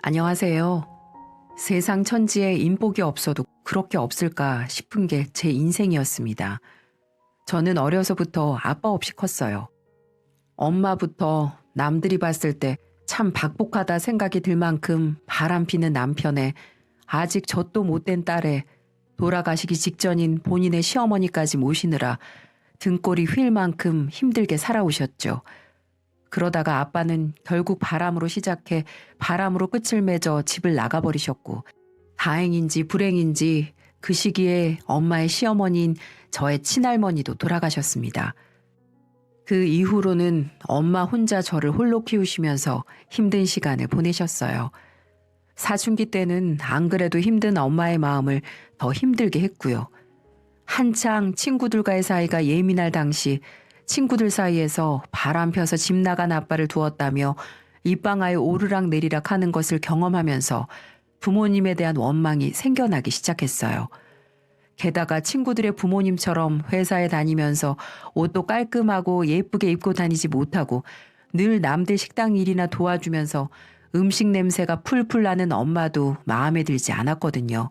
안녕하세요. 세상 천지에 인복이 없어도 그렇게 없을까 싶은 게 제 인생이었습니다. 저는 어려서부터 아빠 없이 컸어요. 엄마부터 남들이 봤을 때 참 박복하다 생각이 들 만큼 바람피는 남편에 아직 젖도 못된 딸에 돌아가시기 직전인 본인의 시어머니까지 모시느라 등골이 휠 만큼 힘들게 살아오셨죠. 그러다가 아빠는 결국 바람으로 시작해 바람으로 끝을 맺어 집을 나가버리셨고, 다행인지 불행인지 그 시기에 엄마의 시어머니인 저의 친할머니도 돌아가셨습니다. 그 이후로는 엄마 혼자 저를 홀로 키우시면서 힘든 시간을 보내셨어요. 사춘기 때는 안 그래도 힘든 엄마의 마음을 더 힘들게 했고요. 한창 친구들과의 사이가 예민할 당시 친구들 사이에서 바람 펴서 집 나간 아빠를 두었다며 입방아에 오르락 내리락 하는 것을 경험하면서 부모님에 대한 원망이 생겨나기 시작했어요. 게다가 친구들의 부모님처럼 회사에 다니면서 옷도 깔끔하고 예쁘게 입고 다니지 못하고 늘 남들 식당 일이나 도와주면서 음식 냄새가 풀풀 나는 엄마도 마음에 들지 않았거든요.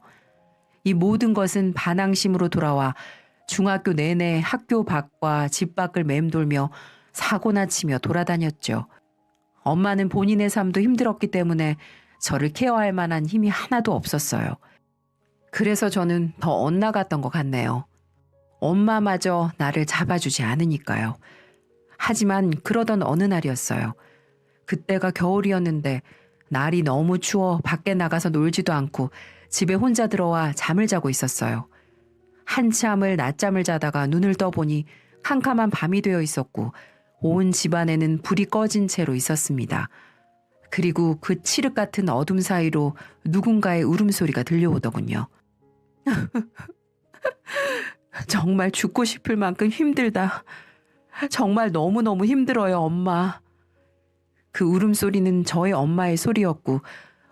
이 모든 것은 반항심으로 돌아와 중학교 내내 학교 밖과 집 밖을 맴돌며 사고나 치며 돌아다녔죠. 엄마는 본인의 삶도 힘들었기 때문에 저를 케어할 만한 힘이 하나도 없었어요. 그래서 저는 더 엇나갔던 것 같네요. 엄마마저 나를 잡아주지 않으니까요. 하지만 그러던 어느 날이었어요. 그때가 겨울이었는데 날이 너무 추워 밖에 나가서 놀지도 않고 집에 혼자 들어와 잠을 자고 있었어요. 한참을 낮잠을 자다가 눈을 떠보니 캄캄한 밤이 되어 있었고 온 집안에는 불이 꺼진 채로 있었습니다. 그리고 그 칠흑 같은 어둠 사이로 누군가의 울음소리가 들려오더군요. 정말 죽고 싶을 만큼 힘들다. 정말 너무너무 힘들어요, 엄마. 그 울음소리는 저의 엄마의 소리였고,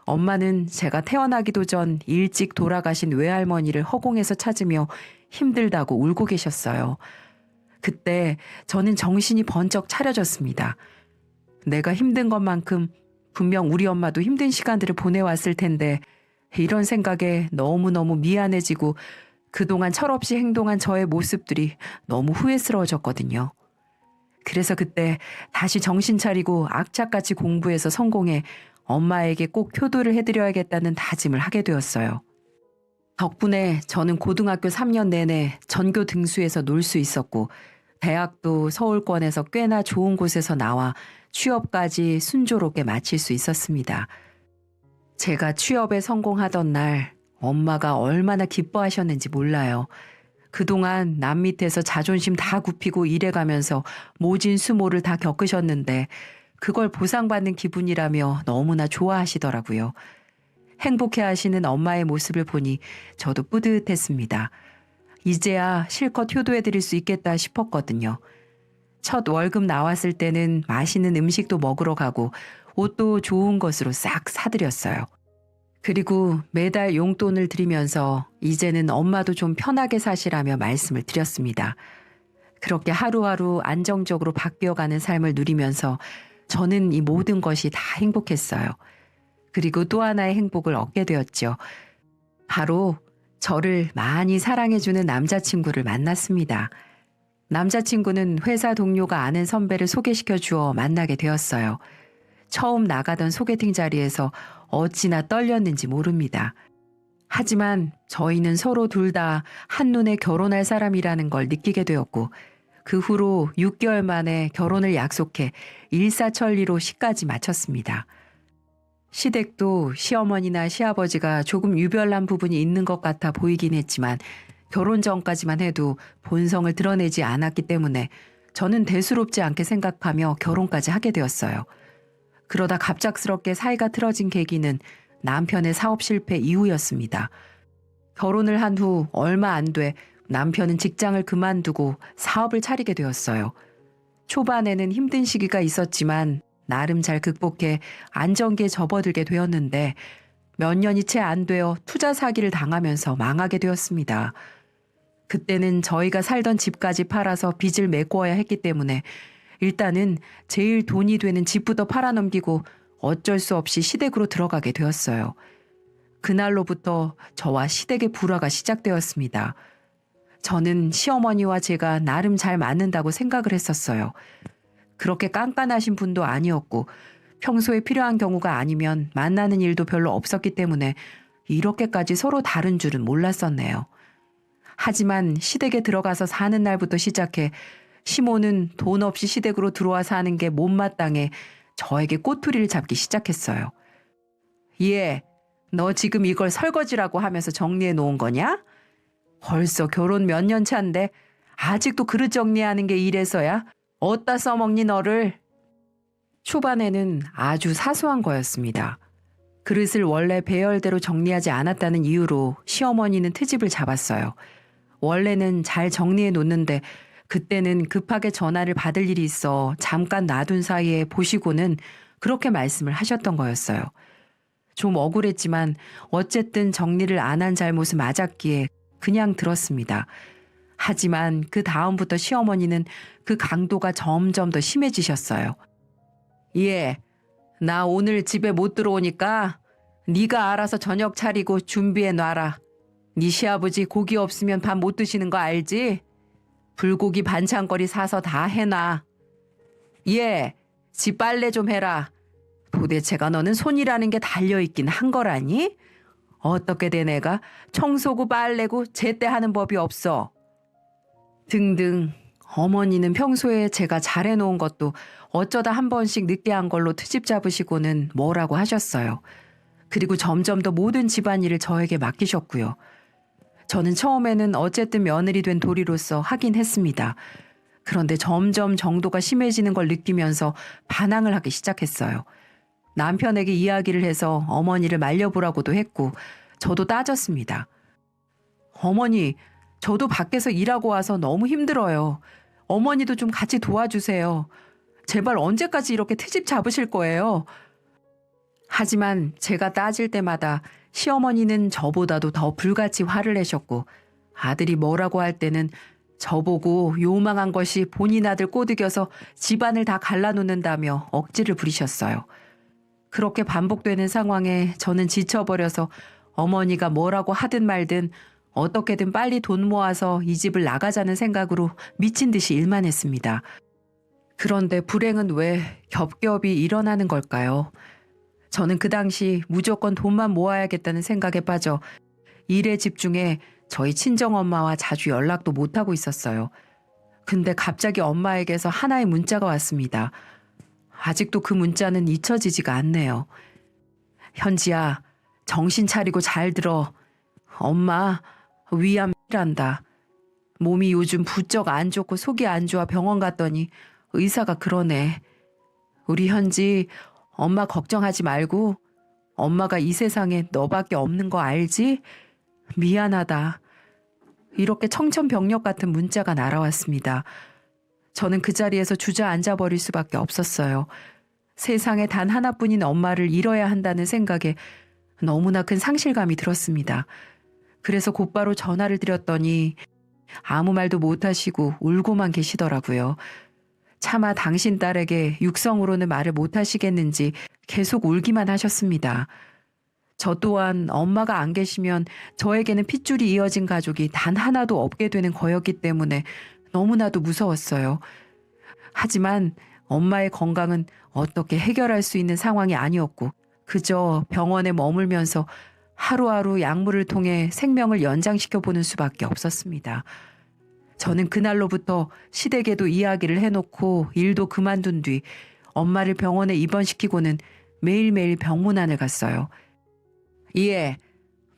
엄마는 제가 태어나기도 전 일찍 돌아가신 외할머니를 허공에서 찾으며 힘들다고 울고 계셨어요. 그때 저는 정신이 번쩍 차려졌습니다. 내가 힘든 것만큼 분명 우리 엄마도 힘든 시간들을 보내왔을 텐데 이런 생각에 너무너무 미안해지고 그동안 철없이 행동한 저의 모습들이 너무 후회스러워졌거든요. 그래서 그때 다시 정신 차리고 악착같이 공부해서 성공해 엄마에게 꼭 효도를 해드려야겠다는 다짐을 하게 되었어요. 덕분에 저는 고등학교 3년 내내 전교 등수에서 놀 수 있었고 대학도 서울권에서 꽤나 좋은 곳에서 나와 취업까지 순조롭게 마칠 수 있었습니다. 제가 취업에 성공하던 날 엄마가 얼마나 기뻐하셨는지 몰라요. 그동안 남 밑에서 자존심 다 굽히고 일해가면서 모진 수모를 다 겪으셨는데 그걸 보상받는 기분이라며 너무나 좋아하시더라고요. 행복해하시는 엄마의 모습을 보니 저도 뿌듯했습니다. 이제야 실컷 효도해드릴 수 있겠다 싶었거든요. 첫 월급 나왔을 때는 맛있는 음식도 먹으러 가고 옷도 좋은 것으로 싹 사드렸어요. 그리고 매달 용돈을 드리면서 이제는 엄마도 좀 편하게 사시라며 말씀을 드렸습니다. 그렇게 하루하루 안정적으로 바뀌어가는 삶을 누리면서 저는 이 모든 것이 다 행복했어요. 그리고 또 하나의 행복을 얻게 되었죠. 바로 저를 많이 사랑해주는 남자친구를 만났습니다. 남자친구는 회사 동료가 아는 선배를 소개시켜 주어 만나게 되었어요. 처음 나가던 소개팅 자리에서 어찌나 떨렸는지 모릅니다. 하지만 저희는 서로 둘 다 한눈에 결혼할 사람이라는 걸 느끼게 되었고 그 후로 6개월 만에 결혼을 약속해 일사천리로 시까지 마쳤습니다. 시댁도 시어머니나 시아버지가 조금 유별난 부분이 있는 것 같아 보이긴 했지만 결혼 전까지만 해도 본성을 드러내지 않았기 때문에 저는 대수롭지 않게 생각하며 결혼까지 하게 되었어요. 그러다 갑작스럽게 사이가 틀어진 계기는 남편의 사업 실패 이후였습니다. 결혼을 한 후 얼마 안 돼 남편은 직장을 그만두고 사업을 차리게 되었어요. 초반에는 힘든 시기가 있었지만 나름 잘 극복해 안정기에 접어들게 되었는데 몇 년이 채 안 되어 투자 사기를 당하면서 망하게 되었습니다. 그때는 저희가 살던 집까지 팔아서 빚을 메꿔야 했기 때문에 일단은 제일 돈이 되는 집부터 팔아넘기고 어쩔 수 없이 시댁으로 들어가게 되었어요. 그날로부터 저와 시댁의 불화가 시작되었습니다. 저는 시어머니와 제가 나름 잘 맞는다고 생각을 했었어요. 그렇게 깐깐하신 분도 아니었고 평소에 필요한 경우가 아니면 만나는 일도 별로 없었기 때문에 이렇게까지 서로 다른 줄은 몰랐었네요. 하지만 시댁에 들어가서 사는 날부터 시작해 시모는 돈 없이 시댁으로 들어와 사는 게 못마땅해 저에게 꼬투리를 잡기 시작했어요. 얘, 너 지금 이걸 설거지라고 하면서 정리해 놓은 거냐? 벌써 결혼 몇 년 차인데 아직도 그릇 정리하는 게 이래서야? 어디다 써먹니 너를? 초반에는 아주 사소한 거였습니다. 그릇을 원래 배열대로 정리하지 않았다는 이유로 시어머니는 트집을 잡았어요. 원래는 잘 정리해 놓는데 그때는 급하게 전화를 받을 일이 있어 잠깐 놔둔 사이에 보시고는 그렇게 말씀을 하셨던 거였어요. 좀 억울했지만 어쨌든 정리를 안 한 잘못은 맞았기에 그냥 들었습니다. 하지만 그 다음부터 시어머니는 그 강도가 점점 더 심해지셨어요. 예, 나 오늘 집에 못 들어오니까 네가 알아서 저녁 차리고 준비해 놔라. 네 시아버지 고기 없으면 밥 못 드시는 거 알지? 불고기 반찬거리 사서 다 해놔. 예, 집 빨래 좀 해라. 도대체가 너는 손이라는 게 달려있긴 한 거라니? 어떻게 된 애가 청소고 빨래고 제때 하는 법이 없어. 등등. 어머니는 평소에 제가 잘해놓은 것도 어쩌다 한 번씩 늦게 한 걸로 트집 잡으시고는 뭐라고 하셨어요. 그리고 점점 더 모든 집안일을 저에게 맡기셨고요. 저는 처음에는 어쨌든 며느리 된 도리로서 하긴 했습니다. 그런데 점점 정도가 심해지는 걸 느끼면서 반항을 하기 시작했어요. 남편에게 이야기를 해서 어머니를 말려보라고도 했고 저도 따졌습니다. 어머니, 저도 밖에서 일하고 와서 너무 힘들어요. 어머니도 좀 같이 도와주세요. 제발 언제까지 이렇게 트집 잡으실 거예요? 하지만 제가 따질 때마다 시어머니는 저보다도 더 불같이 화를 내셨고 아들이 뭐라고 할 때는 저보고 요망한 것이 본인 아들 꼬드겨서 집안을 다 갈라놓는다며 억지를 부리셨어요. 그렇게 반복되는 상황에 저는 지쳐버려서 어머니가 뭐라고 하든 말든 어떻게든 빨리 돈 모아서 이 집을 나가자는 생각으로 미친 듯이 일만 했습니다. 그런데 불행은 왜 겹겹이 일어나는 걸까요? 저는 그 당시 무조건 돈만 모아야겠다는 생각에 빠져 일에 집중해 저희 친정엄마와 자주 연락도 못하고 있었어요. 근데 갑자기 엄마에게서 하나의 문자가 왔습니다. 아직도 그 문자는 잊혀지지가 않네요. 현지야, 정신 차리고 잘 들어. 엄마, 위암이란다. 몸이 요즘 부쩍 안 좋고 속이 안 좋아 병원 갔더니 의사가 그러네. 우리 현지, 엄마 걱정하지 말고 엄마가 이 세상에 너밖에 없는 거 알지? 미안하다. 이렇게 청천벽력 같은 문자가 날아왔습니다. 저는 그 자리에서 주저앉아 버릴 수밖에 없었어요. 세상에 단 하나뿐인 엄마를 잃어야 한다는 생각에 너무나 큰 상실감이 들었습니다. 그래서 곧바로 전화를 드렸더니 아무 말도 못하시고 울고만 계시더라고요. 차마 당신 딸에게 육성으로는 말을 못하시겠는지 계속 울기만 하셨습니다. 저 또한 엄마가 안 계시면 저에게는 핏줄이 이어진 가족이 단 하나도 없게 되는 거였기 때문에 너무나도 무서웠어요. 하지만 엄마의 건강은 어떻게 해결할 수 있는 상황이 아니었고 그저 병원에 머물면서 하루하루 약물을 통해 생명을 연장시켜보는 수밖에 없었습니다. 저는 그날로부터 시댁에도 이야기를 해놓고 일도 그만둔 뒤 엄마를 병원에 입원시키고는 매일매일 병문안을 갔어요. 예,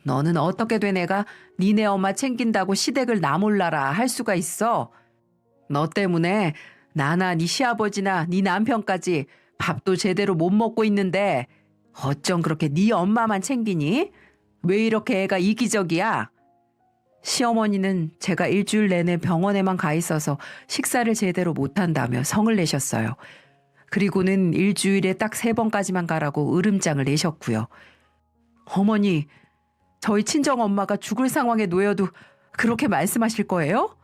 너는 어떻게 된 애가 니네 엄마 챙긴다고 시댁을 나 몰라라 할 수가 있어? 너 때문에 나나 네 시아버지나 네 남편까지 밥도 제대로 못 먹고 있는데 어쩜 그렇게 네 엄마만 챙기니? 왜 이렇게 애가 이기적이야? 시어머니는 제가 일주일 내내 병원에만 가 있어서 식사를 제대로 못한다며 성을 내셨어요. 그리고는 일주일에 딱 3번까지만 가라고 으름장을 내셨고요. 어머니, 저희 친정엄마가 죽을 상황에 놓여도 그렇게 말씀하실 거예요?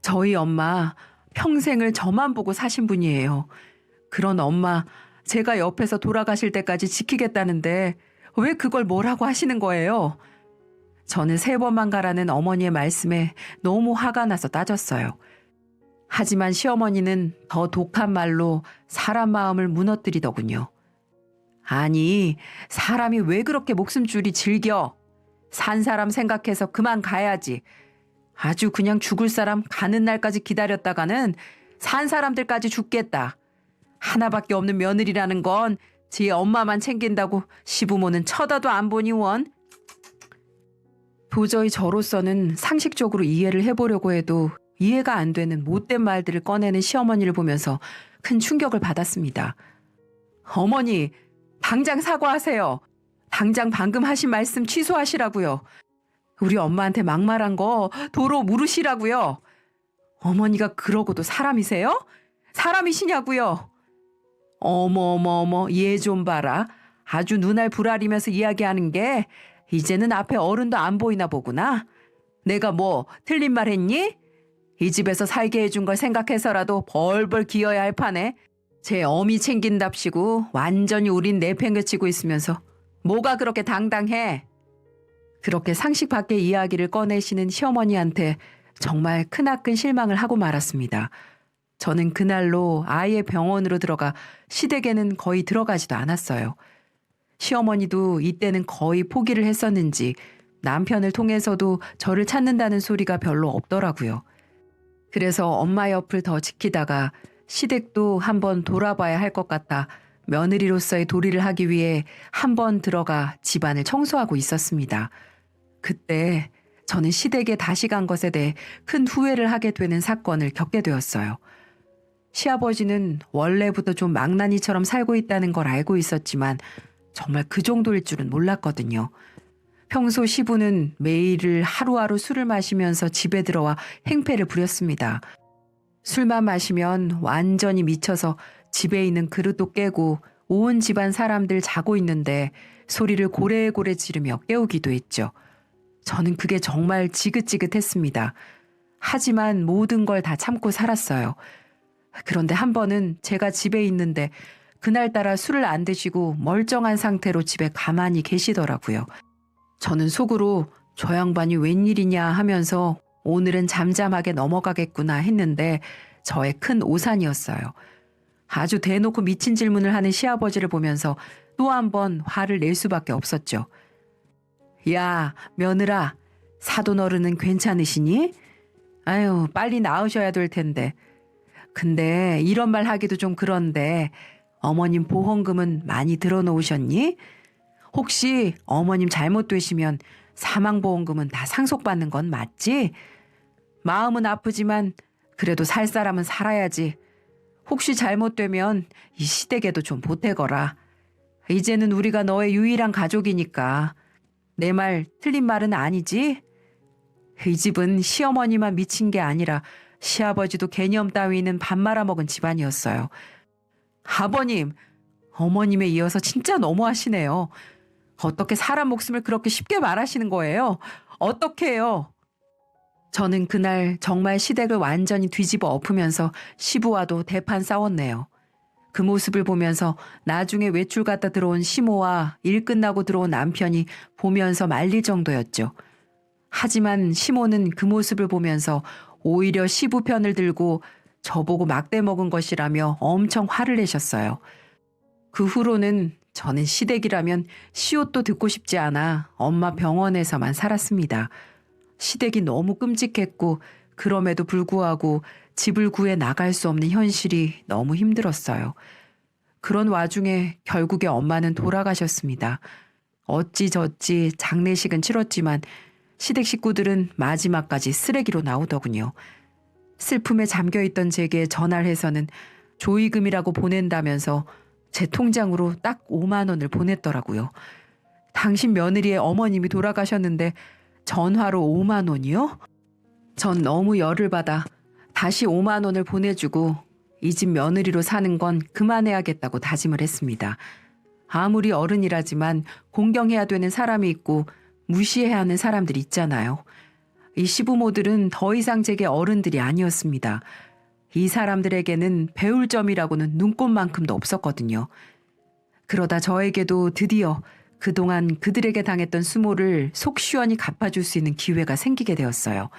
저희 엄마 평생을 저만 보고 사신 분이에요. 그런 엄마, 제가 옆에서 돌아가실 때까지 지키겠다는데 왜 그걸 뭐라고 하시는 거예요? 저는 3번만 가라는 어머니의 말씀에 너무 화가 나서 따졌어요. 하지만 시어머니는 더 독한 말로 사람 마음을 무너뜨리더군요. 아니, 사람이 왜 그렇게 목숨줄이 질겨? 산 사람 생각해서 그만 가야지. 아주 그냥 죽을 사람 가는 날까지 기다렸다가는 산 사람들까지 죽겠다. 하나밖에 없는 며느리라는 건 제 엄마만 챙긴다고 시부모는 쳐다도 안 보니 원. 도저히 저로서는 상식적으로 이해를 해보려고 해도 이해가 안 되는 못된 말들을 꺼내는 시어머니를 보면서 큰 충격을 받았습니다. 어머니, 당장 사과하세요. 당장 방금 하신 말씀 취소하시라고요. 우리 엄마한테 막말한 거 도로 물으시라고요. 어머니가 그러고도 사람이세요? 사람이시냐고요? 어머, 얘 좀 봐라. 아주 눈알 부라리면서 이야기하는 게 이제는 앞에 어른도 안 보이나 보구나. 내가 뭐 틀린 말 했니? 이 집에서 살게 해준 걸 생각해서라도 벌벌 기어야 할 판에 제 어미 챙긴답시고 완전히 우린 내팽개치고 있으면서 뭐가 그렇게 당당해? 그렇게 상식 밖의 이야기를 꺼내시는 시어머니한테 정말 크나큰 실망을 하고 말았습니다. 저는 그날로 아예 병원으로 들어가 시댁에는 거의 들어가지도 않았어요. 시어머니도 이때는 거의 포기를 했었는지 남편을 통해서도 저를 찾는다는 소리가 별로 없더라고요. 그래서 엄마 옆을 더 지키다가 시댁도 한번 돌아봐야 할 것 같아 며느리로서의 도리를 하기 위해 한번 들어가 집안을 청소하고 있었습니다. 그때 저는 시댁에 다시 간 것에 대해 큰 후회를 하게 되는 사건을 겪게 되었어요. 시아버지는 원래부터 좀 망나니처럼 살고 있다는 걸 알고 있었지만 정말 그 정도일 줄은 몰랐거든요. 평소 시부는 매일 하루하루 술을 마시면서 집에 들어와 행패를 부렸습니다. 술만 마시면 완전히 미쳐서 집에 있는 그릇도 깨고 온 집안 사람들 자고 있는데 소리를 고래고래 지르며 깨우기도 했죠. 저는 그게 정말 지긋지긋했습니다. 하지만 모든 걸 다 참고 살았어요. 그런데 한 번은 제가 집에 있는데 그날따라 술을 안 드시고 멀쩡한 상태로 집에 가만히 계시더라고요. 저는 속으로 저 양반이 웬일이냐 하면서 오늘은 잠잠하게 넘어가겠구나 했는데 저의 큰 오산이었어요. 아주 대놓고 미친 질문을 하는 시아버지를 보면서 또 한 번 화를 낼 수밖에 없었죠. 야, 며느라, 사돈 어른은 괜찮으시니? 아유, 빨리 나으셔야 될 텐데. 근데 이런 말 하기도 좀 그런데 어머님 보험금은 많이 들어놓으셨니? 혹시 어머님 잘못되시면 사망보험금은 다 상속받는 건 맞지? 마음은 아프지만 그래도 살 사람은 살아야지. 혹시 잘못되면 이 시댁에도 좀 보태거라. 이제는 우리가 너의 유일한 가족이니까. 내 말 틀린 말은 아니지? 이 집은 시어머니만 미친 게 아니라 시아버지도 개념 따위는 밥 말아먹은 집안이었어요. 아버님, 어머님에 이어서 진짜 너무하시네요. 어떻게 사람 목숨을 그렇게 쉽게 말하시는 거예요? 어떻게 해요? 저는 그날 정말 시댁을 완전히 뒤집어 엎으면서 시부와도 대판 싸웠네요. 그 모습을 보면서 나중에 외출 갔다 들어온 시모와 일 끝나고 들어온 남편이 보면서 말릴 정도였죠. 하지만 시모는 그 모습을 보면서 오히려 시부 편을 들고 저보고 막대 먹은 것이라며 엄청 화를 내셨어요. 그 후로는 저는 시댁이라면 시옷도 듣고 싶지 않아 엄마 병원에서만 살았습니다. 시댁이 너무 끔찍했고 그럼에도 불구하고 집을 구해 나갈 수 없는 현실이 너무 힘들었어요. 그런 와중에 결국에 엄마는 돌아가셨습니다. 어찌저찌 장례식은 치렀지만 시댁 식구들은 마지막까지 쓰레기로 나오더군요. 슬픔에 잠겨있던 제게 전화를 해서는 조의금이라고 보낸다면서 제 통장으로 딱 5만 원을 보냈더라고요. 당신 며느리의 어머님이 돌아가셨는데 전화로 5만 원이요? 전 너무 열을 받아 다시 5만 원을 보내주고 이 집 며느리로 사는 건 그만해야겠다고 다짐을 했습니다. 아무리 어른이라지만 공경해야 되는 사람이 있고 무시해야 하는 사람들이 있잖아요. 이 시부모들은 더 이상 제게 어른들이 아니었습니다. 이 사람들에게는 배울 점이라고는 눈꼽만큼도 없었거든요. 그러다 저에게도 드디어 그동안 그들에게 당했던 수모를 속 시원히 갚아줄 수 있는 기회가 생기게 되었어요.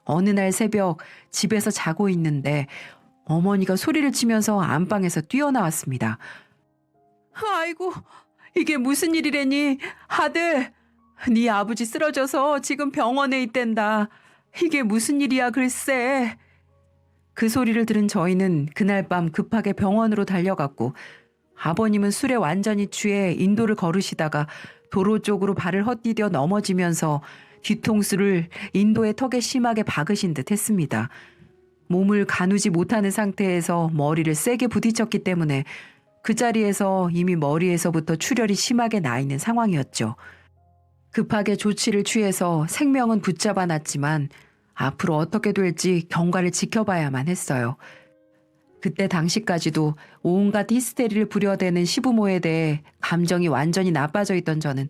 어느 날 새벽 집에서 자고 있는데 어머니가 소리를 치면서 안방에서 뛰어나왔습니다. 아이고, 이게 무슨 일이래니? 아들, 네 아버지 쓰러져서 지금 병원에 있댄다. 이게 무슨 일이야 글쎄. 그 소리를 들은 저희는 그날 밤 급하게 병원으로 달려갔고 아버님은 술에 완전히 취해 인도를 걸으시다가 도로 쪽으로 발을 헛디뎌 넘어지면서 뒤통수를 인도의 턱에 심하게 박으신 듯 했습니다. 몸을 가누지 못하는 상태에서 머리를 세게 부딪혔기 때문에 그 자리에서 이미 머리에서부터 출혈이 심하게 나 있는 상황이었죠. 급하게 조치를 취해서 생명은 붙잡아 놨지만 앞으로 어떻게 될지 경과를 지켜봐야만 했어요. 그때 당시까지도 온갖 히스테리를 부려대는 시부모에 대해 감정이 완전히 나빠져 있던 저는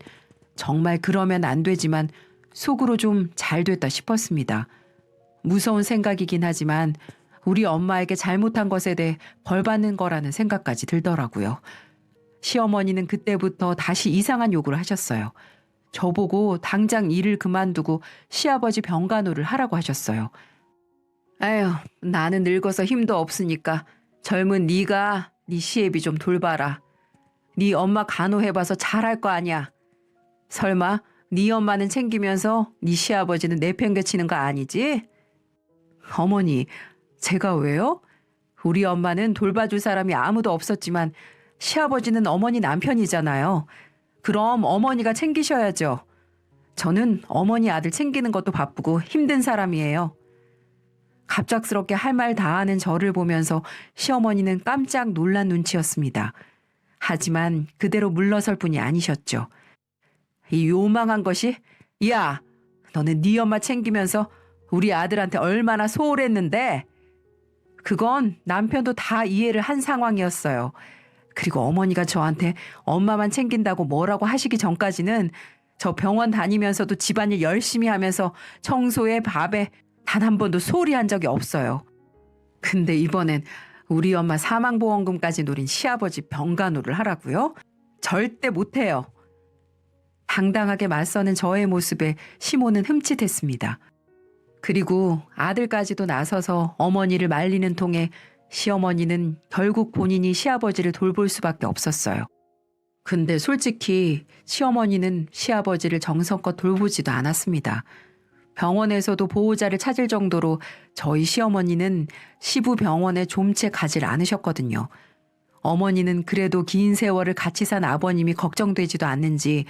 정말 그러면 안 되지만 속으로 좀 잘 됐다 싶었습니다. 무서운 생각이긴 하지만 우리 엄마에게 잘못한 것에 대해 벌받는 거라는 생각까지 들더라고요. 시어머니는 그때부터 다시 이상한 요구를 하셨어요. 저보고 당장 일을 그만두고 시아버지 병간호를 하라고 하셨어요. 에휴, 나는 늙어서 힘도 없으니까 젊은 네가 네 시애비 좀 돌봐라. 네 엄마 간호해봐서 잘할 거 아니야. 설마 네 엄마는 챙기면서 네 시아버지는 내팽개치는 거 아니지? 어머니, 제가 왜요? 우리 엄마는 돌봐줄 사람이 아무도 없었지만 시아버지는 어머니 남편이잖아요. 그럼 어머니가 챙기셔야죠. 저는 어머니 아들 챙기는 것도 바쁘고 힘든 사람이에요. 갑작스럽게 할 말 다 하는 저를 보면서 시어머니는 깜짝 놀란 눈치였습니다. 하지만 그대로 물러설 분이 아니셨죠. 이 요망한 것이, 야, 너는 네 엄마 챙기면서 우리 아들한테 얼마나 소홀했는데? 그건 남편도 다 이해를 한 상황이었어요. 그리고 어머니가 저한테 엄마만 챙긴다고 뭐라고 하시기 전까지는 저 병원 다니면서도 집안일 열심히 하면서 청소에 밥에 단 한 번도 소홀히 한 적이 없어요. 근데 이번엔 우리 엄마 사망보험금까지 노린 시아버지 병간호를 하라고요? 절대 못해요. 당당하게 맞서는 저의 모습에 시모는 흠칫했습니다. 그리고 아들까지도 나서서 어머니를 말리는 통에 시어머니는 결국 본인이 시아버지를 돌볼 수밖에 없었어요. 근데 솔직히 시어머니는 시아버지를 정성껏 돌보지도 않았습니다. 병원에서도 보호자를 찾을 정도로 저희 시어머니는 시부 병원에 좀채 가질 않으셨거든요. 어머니는 그래도 긴 세월을 같이 산 아버님이 걱정되지도 않는지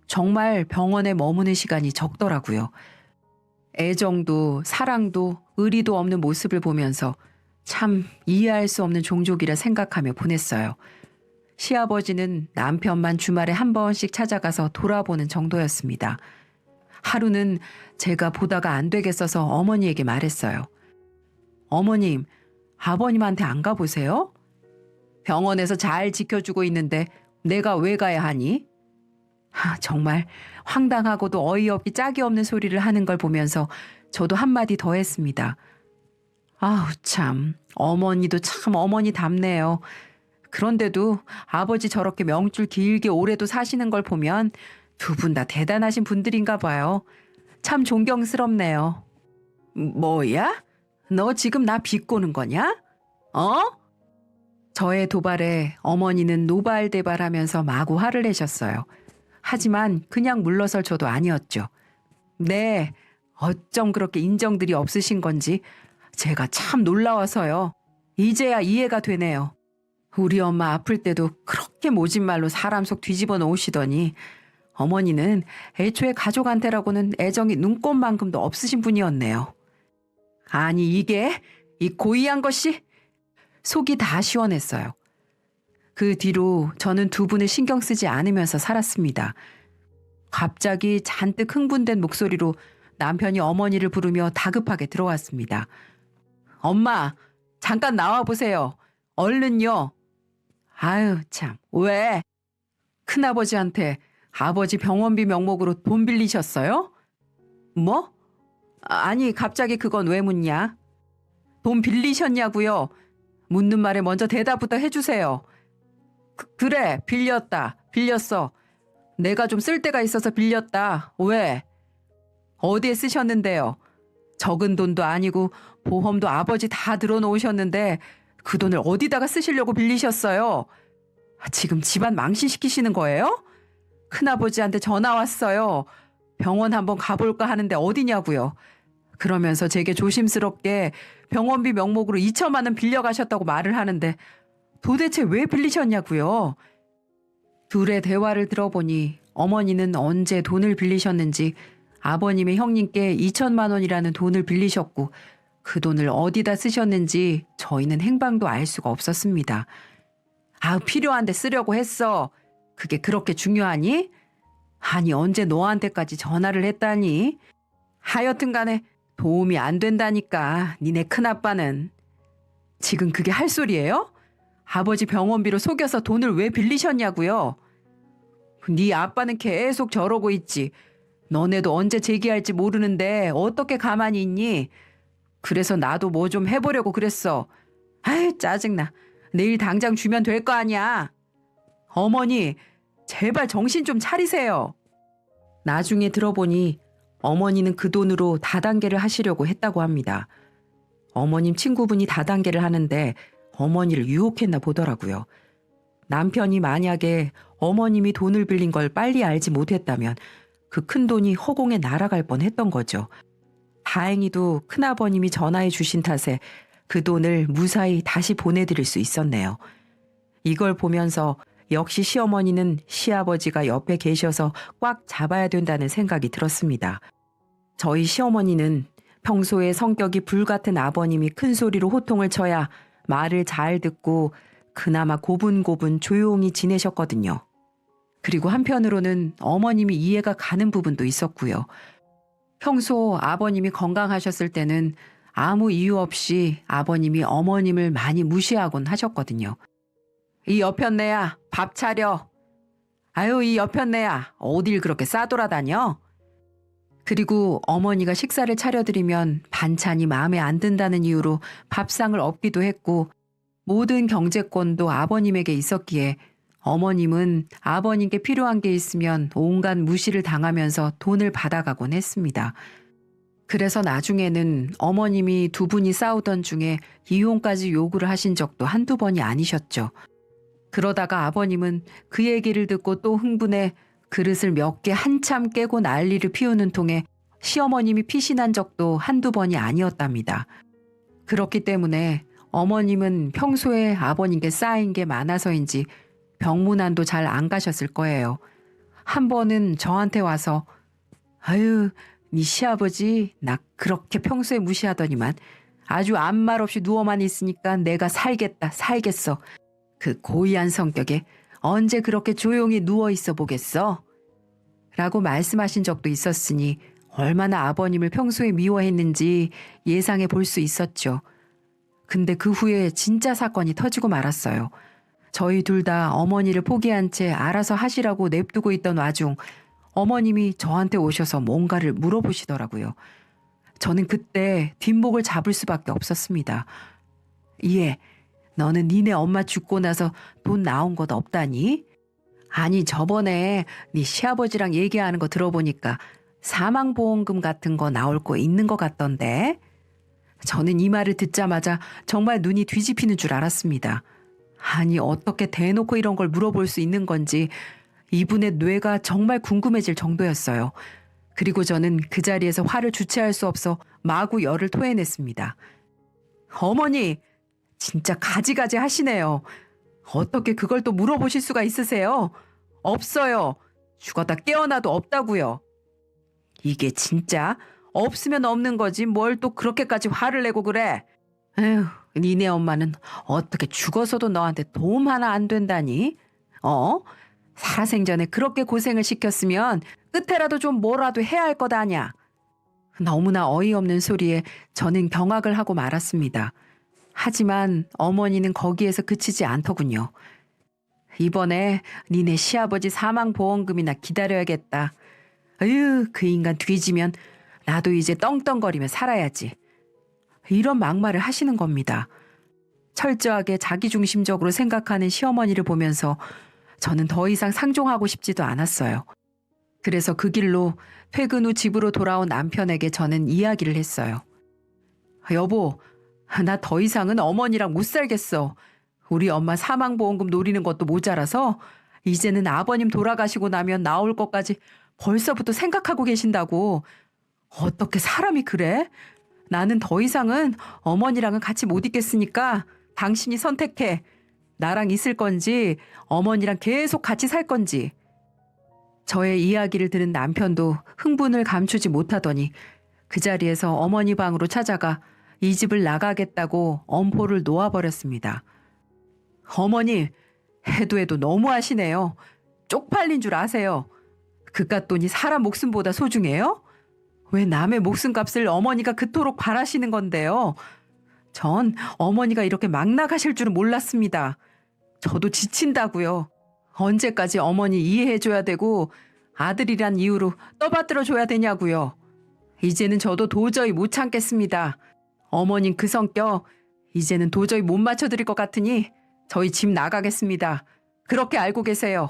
정말 병원에 머무는 시간이 적더라고요. 애정도 사랑도 의리도 없는 모습을 보면서 참 이해할 수 없는 종족이라 생각하며 보냈어요. 시아버지는 남편만 주말에 한 번씩 찾아가서 돌아보는 정도였습니다. 하루는 제가 보다가 안 되겠어서 어머니에게 말했어요. 어머님, 아버님한테 안 가보세요? 병원에서 잘 지켜주고 있는데 내가 왜 가야 하니? 정말 황당하고도 어이없기 짝이 없는 소리를 하는 걸 보면서 저도 한마디 더 했습니다. 아우 참, 어머니도 참 어머니답네요. 그런데도 아버지 저렇게 명줄 길게 오래도 사시는 걸 보면 두 분 다 대단하신 분들인가 봐요. 참 존경스럽네요. 뭐야? 너 지금 나 비꼬는 거냐? 어? 저의 도발에 어머니는 노발대발하면서 마구 화를 내셨어요. 하지만 그냥 물러설 저도 아니었죠. 네, 어쩜 그렇게 인정들이 없으신 건지 제가 참 놀라워서요. 이제야 이해가 되네요. 우리 엄마 아플 때도 그렇게 모진 말로 사람 속 뒤집어 놓으시더니 어머니는 애초에 가족한테라고는 애정이 눈꼽만큼도 없으신 분이었네요. 아니 이게 이 고이한 것이 속이 다 시원했어요. 그 뒤로 저는 두 분을 신경 쓰지 않으면서 살았습니다. 갑자기 잔뜩 흥분된 목소리로 남편이 어머니를 부르며 다급하게 들어왔습니다. 엄마, 잠깐 나와보세요. 얼른요. 아유 참, 왜? 큰아버지한테 아버지 병원비 명목으로 돈 빌리셨어요? 뭐? 아니 갑자기 그건 왜 묻냐? 돈 빌리셨냐고요? 묻는 말에 먼저 대답부터 해주세요. 그래, 빌렸다. 빌렸어. 내가 좀 쓸 데가 있어서 빌렸다. 왜? 어디에 쓰셨는데요? 적은 돈도 아니고 보험도 아버지 다 들어놓으셨는데 그 돈을 어디다가 쓰시려고 빌리셨어요? 지금 집안 망신시키시는 거예요? 큰아버지한테 전화 왔어요. 병원 한번 가볼까 하는데 어디냐고요. 그러면서 제게 조심스럽게 병원비 명목으로 2천만 원 빌려가셨다고 말을 하는데 도대체 왜 빌리셨냐고요. 둘의 대화를 들어보니 어머니는 언제 돈을 빌리셨는지 아버님의 형님께 2천만 원이라는 돈을 빌리셨고 그 돈을 어디다 쓰셨는지 저희는 행방도 알 수가 없었습니다. 필요한데 쓰려고 했어. 그게 그렇게 중요하니? 아니 언제 너한테까지 전화를 했다니? 하여튼 간에 도움이 안 된다니까 니네 큰아빠는. 지금 그게 할 소리예요? 아버지 병원비로 속여서 돈을 왜 빌리셨냐고요? 네 아빠는 계속 저러고 있지. 너네도 언제 제기할지 모르는데 어떻게 가만히 있니? 그래서 나도 뭐 좀 해보려고 그랬어. 아이 짜증나. 내일 당장 주면 될 거 아니야. 어머니 제발 정신 좀 차리세요. 나중에 들어보니 어머니는 그 돈으로 다단계를 하시려고 했다고 합니다. 어머님 친구분이 다단계를 하는데 어머니를 유혹했나 보더라고요. 남편이 만약에 어머님이 돈을 빌린 걸 빨리 알지 못했다면 그 큰 돈이 허공에 날아갈 뻔했던 거죠. 다행히도 큰아버님이 전화해 주신 탓에 그 돈을 무사히 다시 보내드릴 수 있었네요. 이걸 보면서 역시 시어머니는 시아버지가 옆에 계셔서 꽉 잡아야 된다는 생각이 들었습니다. 저희 시어머니는 평소에 성격이 불같은 아버님이 큰 소리로 호통을 쳐야 말을 잘 듣고 그나마 고분고분 조용히 지내셨거든요. 그리고 한편으로는 어머님이 이해가 가는 부분도 있었고요. 평소 아버님이 건강하셨을 때는 아무 이유 없이 아버님이 어머님을 많이 무시하곤 하셨거든요. 이 여편네야 밥 차려. 아유 이 여편네야 어딜 그렇게 싸돌아다녀? 그리고 어머니가 식사를 차려드리면 반찬이 마음에 안 든다는 이유로 밥상을 엎기도 했고 모든 경제권도 아버님에게 있었기에 어머님은 아버님께 필요한 게 있으면 온갖 무시를 당하면서 돈을 받아가곤 했습니다. 그래서 나중에는 어머님이 두 분이 싸우던 중에 이혼까지 요구를 하신 적도 한두 번이 아니셨죠. 그러다가 아버님은 그 얘기를 듣고 또 흥분해 그릇을 몇 개 한참 깨고 난리를 피우는 통에 시어머님이 피신한 적도 한두 번이 아니었답니다. 그렇기 때문에 어머님은 평소에 아버님께 쌓인 게 많아서인지 병문안도 잘 안 가셨을 거예요. 한 번은 저한테 와서 아유 네 시아버지 나 그렇게 평소에 무시하더니만 아주 아무 말 없이 누워만 있으니까 내가 살겠어. 그 고의한 성격에 언제 그렇게 조용히 누워있어 보겠어? 라고 말씀하신 적도 있었으니 얼마나 아버님을 평소에 미워했는지 예상해 볼 수 있었죠. 근데 그 후에 진짜 사건이 터지고 말았어요. 저희 둘 다 어머니를 포기한 채 알아서 하시라고 냅두고 있던 와중 어머님이 저한테 오셔서 뭔가를 물어보시더라고요. 저는 그때 뒷목을 잡을 수밖에 없었습니다. 예, 너는 니네 엄마 죽고 나서 돈 나온 것 없다니? 아니 저번에 네 시아버지랑 얘기하는 거 들어보니까 사망보험금 같은 거 나올 거 있는 것 같던데? 저는 이 말을 듣자마자 정말 눈이 뒤집히는 줄 알았습니다. 아니 어떻게 대놓고 이런 걸 물어볼 수 있는 건지 이분의 뇌가 정말 궁금해질 정도였어요. 그리고 저는 그 자리에서 화를 주체할 수 없어 마구 열을 토해냈습니다. 어머니 진짜 가지가지 하시네요. 어떻게 그걸 또 물어보실 수가 있으세요? 없어요. 죽었다 깨어나도 없다고요. 이게 진짜 없으면 없는 거지 뭘 또 그렇게까지 화를 내고 그래. 에휴, 니네 엄마는 어떻게 죽어서도 너한테 도움 하나 안 된다니? 살아생전에 그렇게 고생을 시켰으면 끝에라도 좀 뭐라도 해야 할 것 아냐. 너무나 어이없는 소리에 저는 경악을 하고 말았습니다. 하지만 어머니는 거기에서 그치지 않더군요. 이번에 니네 시아버지 사망보험금이나 기다려야겠다. 그 인간 뒤지면 나도 이제 떵떵거리며 살아야지. 이런 막말을 하시는 겁니다. 철저하게 자기중심적으로 생각하는 시어머니를 보면서 저는 더 이상 상종하고 싶지도 않았어요. 그래서 그 길로 퇴근 후 집으로 돌아온 남편에게 저는 이야기를 했어요. 여보, 나 더 이상은 어머니랑 못 살겠어. 우리 엄마 사망보험금 노리는 것도 모자라서 이제는 아버님 돌아가시고 나면 나올 것까지 벌써부터 생각하고 계신다고. 어떻게 사람이 그래? 나는 더 이상은 어머니랑은 같이 못 있겠으니까 당신이 선택해. 나랑 있을 건지 어머니랑 계속 같이 살 건지. 저의 이야기를 들은 남편도 흥분을 감추지 못하더니 그 자리에서 어머니 방으로 찾아가 이 집을 나가겠다고 엄포를 놓아버렸습니다. 어머니, 해도 너무하시네요. 쪽팔린 줄 아세요. 그깟 돈이 사람 목숨보다 소중해요? 왜 남의 목숨값을 어머니가 그토록 바라시는 건데요? 전 어머니가 이렇게 막 나가실 줄은 몰랐습니다. 저도 지친다고요. 언제까지 어머니 이해해줘야 되고 아들이란 이유로 떠받들어줘야 되냐고요. 이제는 저도 도저히 못 참겠습니다. 어머님 그 성격 이제는 도저히 못 맞춰드릴 것 같으니 저희 집 나가겠습니다. 그렇게 알고 계세요.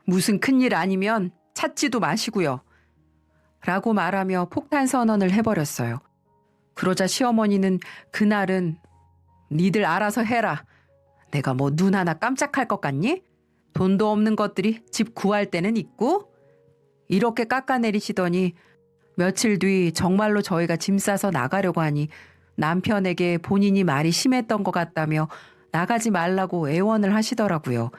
무슨 큰일 아니면 찾지도 마시고요. 라고 말하며 폭탄 선언을 해버렸어요. 그러자 시어머니는 그날은 니들 알아서 해라. 내가 뭐 눈 하나 깜짝할 것 같니? 돈도 없는 것들이 집 구할 때는 있고? 이렇게 깎아내리시더니 며칠 뒤 정말로 저희가 짐 싸서 나가려고 하니 남편에게 본인이 말이 심했던 것 같다며 나가지 말라고 애원을 하시더라고요.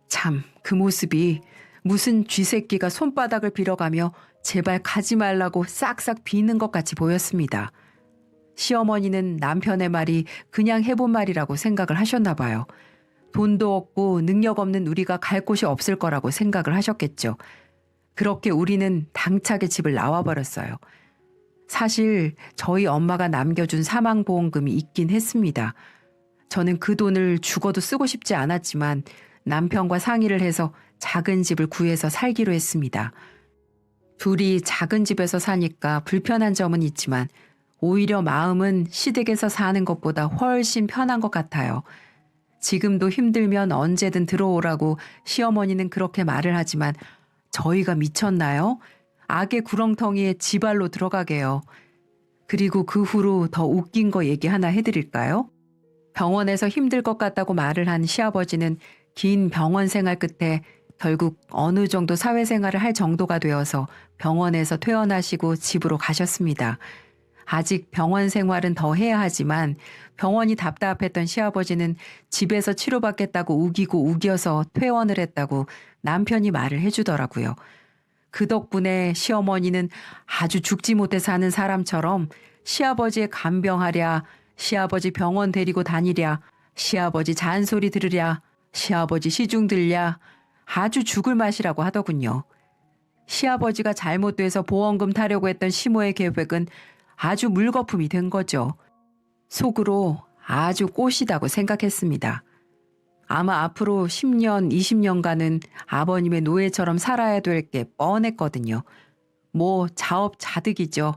참, 그 모습이 무슨 쥐새끼가 손바닥을 빌어가며 제발 가지 말라고 싹싹 비는 것 같이 보였습니다. 시어머니는 남편의 말이 그냥 해본 말이라고 생각을 하셨나 봐요. 돈도 없고 능력 없는 우리가 갈 곳이 없을 거라고 생각을 하셨겠죠. 그렇게 우리는 당차게 집을 나와버렸어요. 사실 저희 엄마가 남겨준 사망보험금이 있긴 했습니다. 저는 그 돈을 죽어도 쓰고 싶지 않았지만 남편과 상의를 해서 작은 집을 구해서 살기로 했습니다. 둘이 작은 집에서 사니까 불편한 점은 있지만 오히려 마음은 시댁에서 사는 것보다 훨씬 편한 것 같아요. 지금도 힘들면 언제든 들어오라고 시어머니는 그렇게 말을 하지만 저희가 미쳤나요? 악의 구렁텅이에 지발로 들어가게요. 그리고 그 후로 더 웃긴 거 얘기 하나 해드릴까요? 병원에서 힘들 것 같다고 말을 한 시아버지는 긴 병원 생활 끝에 결국 어느 정도 사회생활을 할 정도가 되어서 병원에서 퇴원하시고 집으로 가셨습니다. 아직 병원 생활은 더 해야 하지만 병원이 답답했던 시아버지는 집에서 치료받겠다고 우기고 우겨서 퇴원을 했다고 남편이 말을 해주더라고요. 그 덕분에 시어머니는 아주 죽지 못해 사는 사람처럼 시아버지의 간병하랴, 시아버지 병원 데리고 다니랴, 시아버지 잔소리 들으랴, 시아버지 시중 들랴 아주 죽을 맛이라고 하더군요. 시아버지가 잘못돼서 보험금 타려고 했던 시모의 계획은 아주 물거품이 된 거죠. 속으로 아주 꼬시다고 생각했습니다. 아마 앞으로 10년, 20년간은 아버님의 노예처럼 살아야 될 게 뻔했거든요. 뭐 자업자득이죠.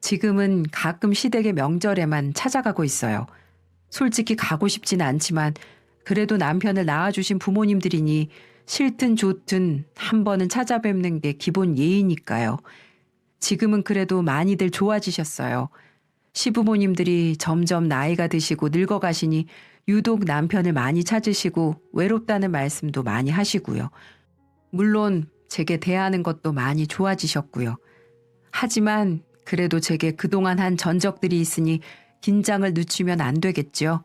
지금은 가끔 시댁의 명절에만 찾아가고 있어요. 솔직히 가고 싶진 않지만 그래도 남편을 낳아주신 부모님들이니 싫든 좋든 한 번은 찾아뵙는 게 기본 예의니까요. 지금은 그래도 많이들 좋아지셨어요. 시부모님들이 점점 나이가 드시고 늙어가시니 유독 남편을 많이 찾으시고 외롭다는 말씀도 많이 하시고요. 물론 제게 대하는 것도 많이 좋아지셨고요. 하지만 그래도 제게 그동안 한 전적들이 있으니 긴장을 늦추면 안 되겠죠.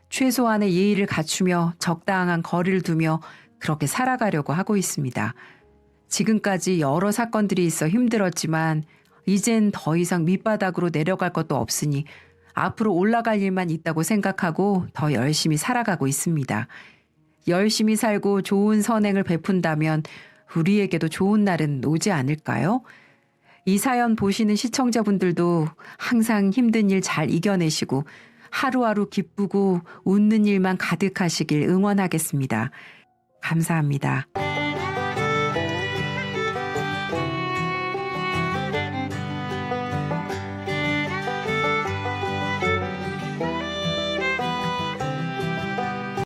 최소한의 예의를 갖추며 적당한 거리를 두며 그렇게 살아가려고 하고 있습니다. 지금까지 여러 사건들이 있어 힘들었지만 이젠 더 이상 밑바닥으로 내려갈 것도 없으니 앞으로 올라갈 일만 있다고 생각하고 더 열심히 살아가고 있습니다. 열심히 살고 좋은 선행을 베푼다면 우리에게도 좋은 날은 오지 않을까요? 이 사연 보시는 시청자분들도 항상 힘든 일 잘 이겨내시고 하루하루 기쁘고 웃는 일만 가득하시길 응원하겠습니다. 감사합니다.